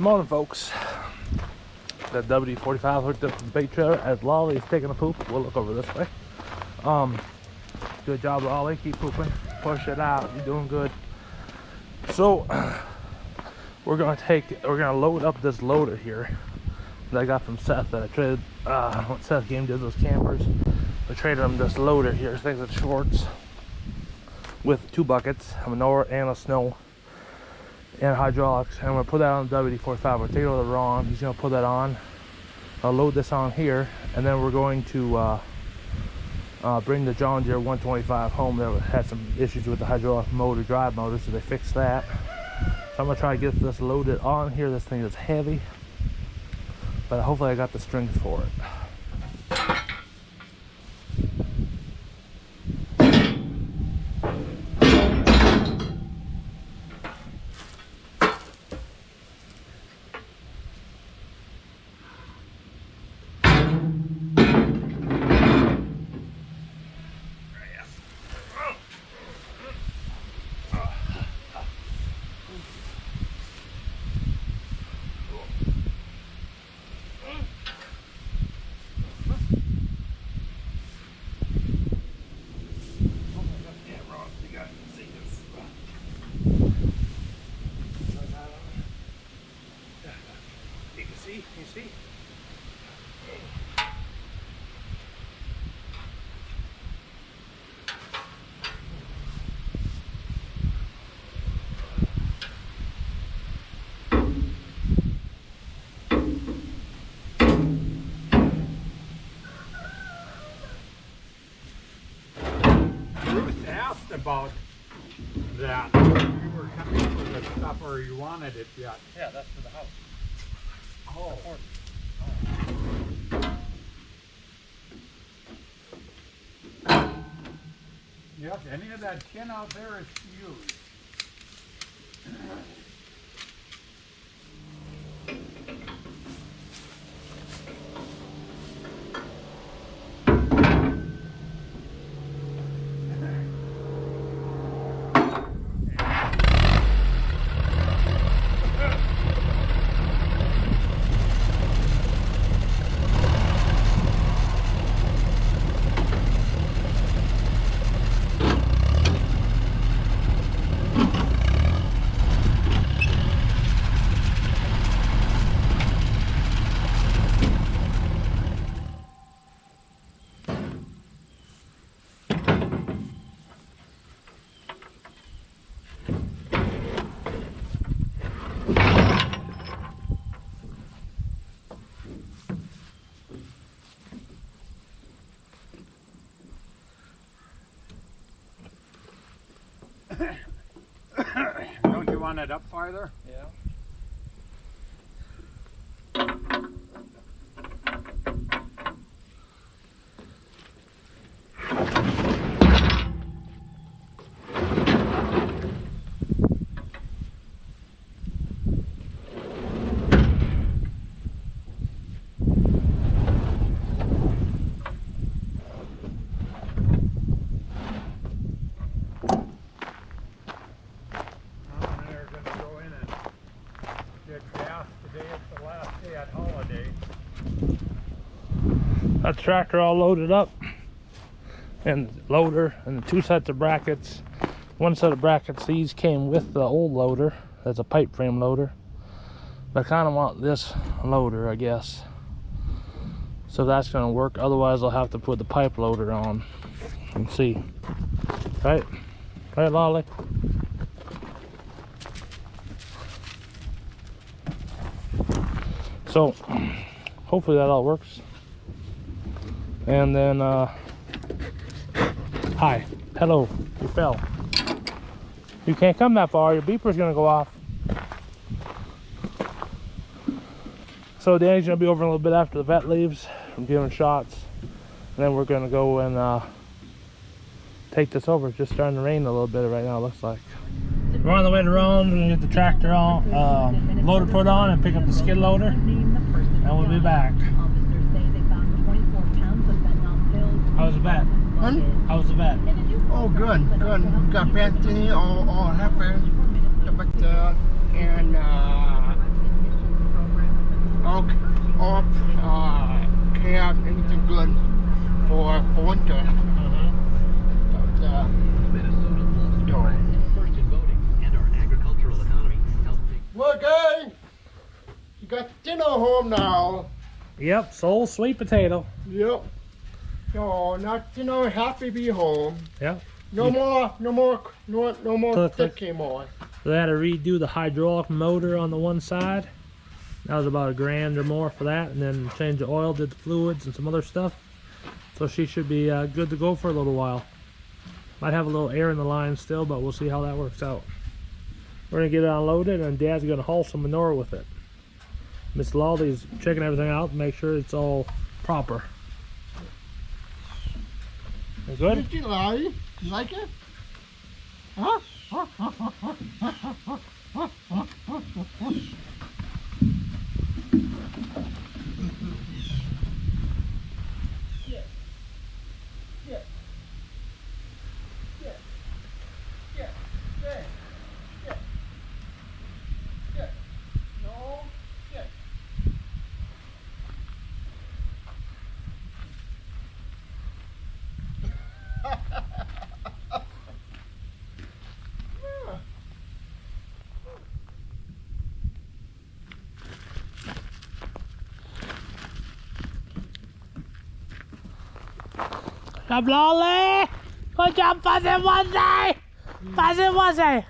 Morning, folks. That wd45 hooked up to the bait trailer as Lolly is taking a poop. We'll look over this way. Good job, Lolly. Keep pooping. Push it out. You're doing good. So we're gonna load up this loader here that I got from Seth that I traded when Seth came to those campers. I traded him this loader here. Things at Schwartz with 2 buckets, a manure and a snow and hydraulics. And I'm gonna put that on the wd45. We'll take it over to Ron. He's gonna put that on. I'll load this on here, and then we're going to bring the John Deere 125 home. That had some issues with the hydraulic motor, drive motor, so they fixed that. So I'm gonna try to get this loaded on here. This thing is heavy, but hopefully I got the strings for it. You see? Bruce asked about that. You were coming for the stuff or you wanted it yet. Yeah, that's for the house. Oh. Yes, any of that tin out there is used. Don't you want it up farther? Yeah. That tractor all loaded up, and the loader and the 2 sets of brackets. 1 set of brackets, these came with the old loader. That's a pipe frame loader, but I kind of want this loader, I guess, so that's going to work. Otherwise I'll have to put the pipe loader on and see. Right Lolly? So hopefully that all works. And then, hi, hello, you fell. You can't come that far, your beeper's gonna go off. So Danny's gonna be over a little bit after the vet leaves from giving shots. And then we're gonna go and take this over. It's just starting to rain a little bit right now, it looks like. We're on the way to Ron. We're gonna get the tractor on, loader put on and pick up the skid loader. And we'll be back. How was the vet? How was the vet? Oh, good. Got Bethany all happy. But, and Well, guy, you got dinner home now. Yep, soul sweet potato. Yep. No, not happy be home. Yep. No more Click. cooking more. They had to redo the hydraulic motor on the one side. That was about $1,000 or more for that, and then change the oil, did the fluids and some other stuff. So she should be good to go for a little while. Might have a little air in the line still, but we'll see how that works out. We're gonna get it unloaded, and Dad's gonna haul some manure with it. Miss Laldy's checking everything out to make sure it's all proper. You good? Did you like it? You like it? Huh? Good job, Lolly! Good job, Fuzzy Wuzzy! Fuzzy Wuzzy!